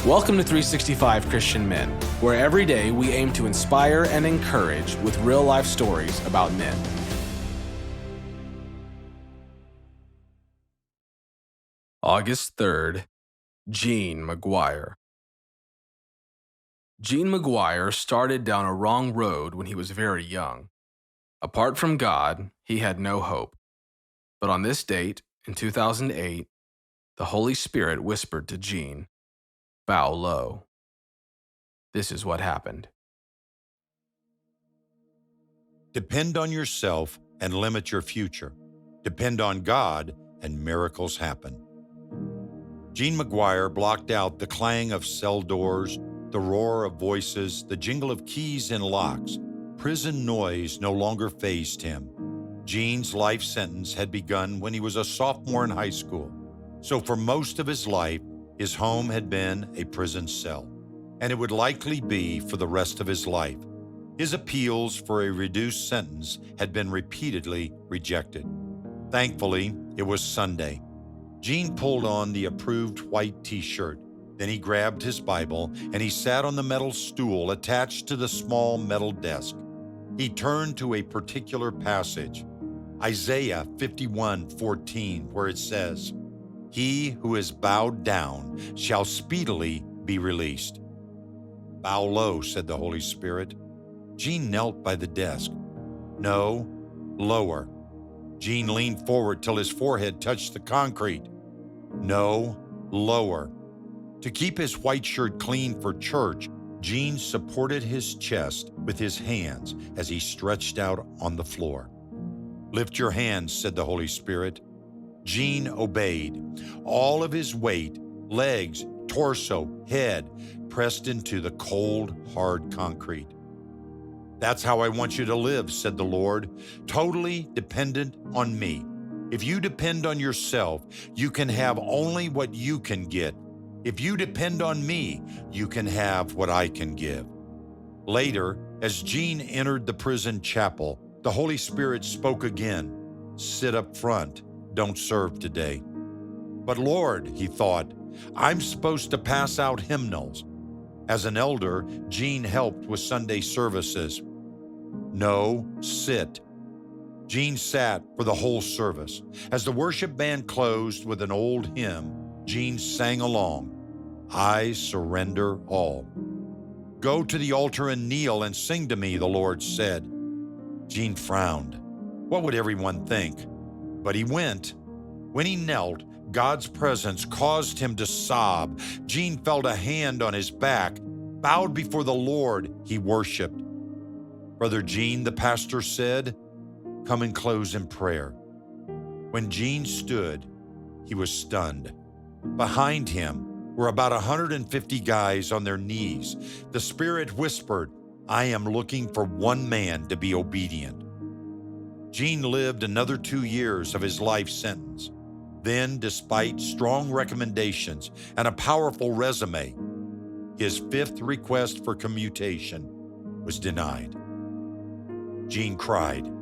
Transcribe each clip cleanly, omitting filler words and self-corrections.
Welcome to 365 Christian Men, where every day we aim to inspire and encourage with real-life stories about men. August 3rd, Gene McGuire. Gene McGuire started down a wrong road when he was very young. Apart from God, he had no hope. But on this date, in 2008, the Holy Spirit whispered to Gene, "Bow low." This is what happened. Depend on yourself and limit your future. Depend on God and miracles happen. Gene McGuire blocked out the clang of cell doors, the roar of voices, the jingle of keys and locks. Prison noise no longer fazed him. Gene's life sentence had begun when he was a sophomore in high school. So for most of his life, his home had been a prison cell, and it would likely be for the rest of his life. His appeals for a reduced sentence had been repeatedly rejected. Thankfully, it was Sunday. Gene pulled on the approved white t-shirt. Then he grabbed his Bible and he sat on the metal stool attached to the small metal desk. He turned to a particular passage, Isaiah 51:14, where it says, "He who is bowed down shall speedily be released." "Bow low," said the Holy Spirit. Gene knelt by the desk. "No, lower." Gene leaned forward till his forehead touched the concrete. "No, lower." To keep his white shirt clean for church, Gene supported his chest with his hands as he stretched out on the floor. "Lift your hands," said the Holy Spirit. Gene obeyed. All of his weight, legs, torso, head, pressed into the cold, hard concrete. "That's how I want you to live," said the Lord, "totally dependent on me. If you depend on yourself, you can have only what you can get. If you depend on me, you can have what I can give." Later, as Gene entered the prison chapel, the Holy Spirit spoke again. "Sit up front. Don't serve today." "But Lord," he thought, "I'm supposed to pass out hymnals." As an elder, Gene helped with Sunday services. "No, sit." Gene sat for the whole service. As the worship band closed with an old hymn, Gene sang along, "I surrender all." "Go to the altar and kneel and sing to me," the Lord said. Gene frowned. What would everyone think? But he went. When he knelt, God's presence caused him to sob. Gene felt a hand on his back. Bowed before the Lord, he worshiped. "Brother Gene," the pastor said, "come and close in prayer." When Gene stood, he was stunned. Behind him were about 150 guys on their knees. The Spirit whispered, "I am looking for one man to be obedient." Gene lived another 2 years of his life sentence. Then, despite strong recommendations and a powerful resume, his 5th request for commutation was denied. Gene cried.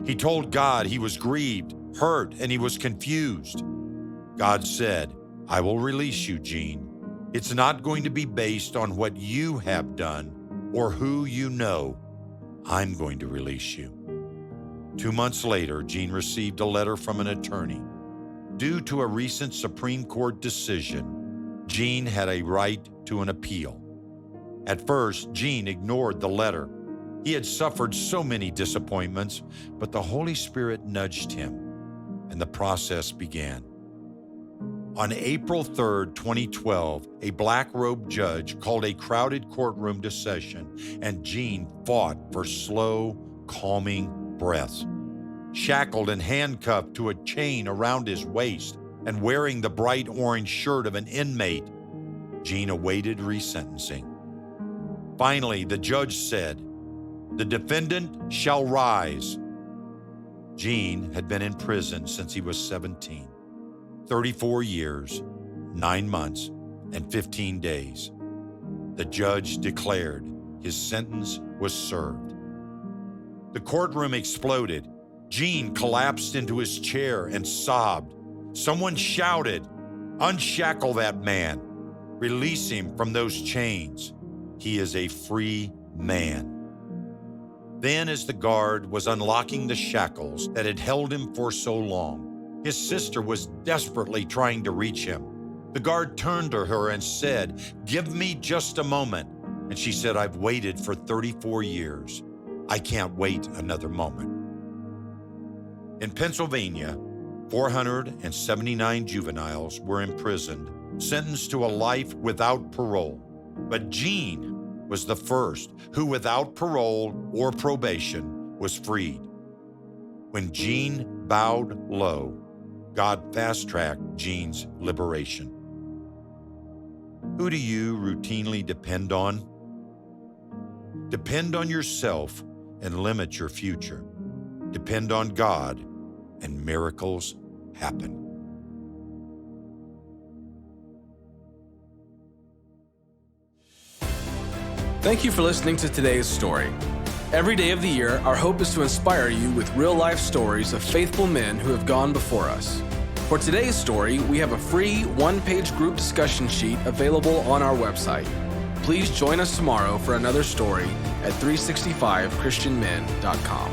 He told God he was grieved, hurt, and he was confused. God said, "I will release you, Gene. It's not going to be based on what you have done or who you know. I'm going to release you." 2 months later, Gene received a letter from an attorney. Due to a recent Supreme Court decision, Gene had a right to an appeal. At first, Gene ignored the letter. He had suffered so many disappointments, but the Holy Spirit nudged him, and the process began. On April 3rd, 2012, a black-robed judge called a crowded courtroom to session, and Gene fought for slow, calming breaths. Shackled and handcuffed to a chain around his waist and wearing the bright orange shirt of an inmate, Gene awaited resentencing. Finally, the judge said, "The defendant shall rise." Gene had been in prison since he was 17. 34 years, 9 months, and 15 days. The judge declared his sentence was served. The courtroom exploded. Gene collapsed into his chair and sobbed. Someone shouted, "Unshackle that man." Release him from those chains. He is a free man. Then, as the guard was unlocking the shackles that had held him for so long, his sister was desperately trying to reach him. The guard turned to her and said, "Give me just a moment." And she said, "I've waited for 34 years. I can't wait another moment." In Pennsylvania, 479 juveniles were imprisoned, sentenced to a life without parole. But Jean was the first who, without parole or probation, was freed. When Jean bowed low, God fast-tracked Jean's liberation. Who do you routinely depend on? Depend on yourself and limit your future. Depend on God and miracles happen. Thank you for listening to today's story. Every day of the year, our hope is to inspire you with real-life stories of faithful men who have gone before us. For today's story, we have a free one-page group discussion sheet available on our website. Please join us tomorrow for another story at 365christianmen.com.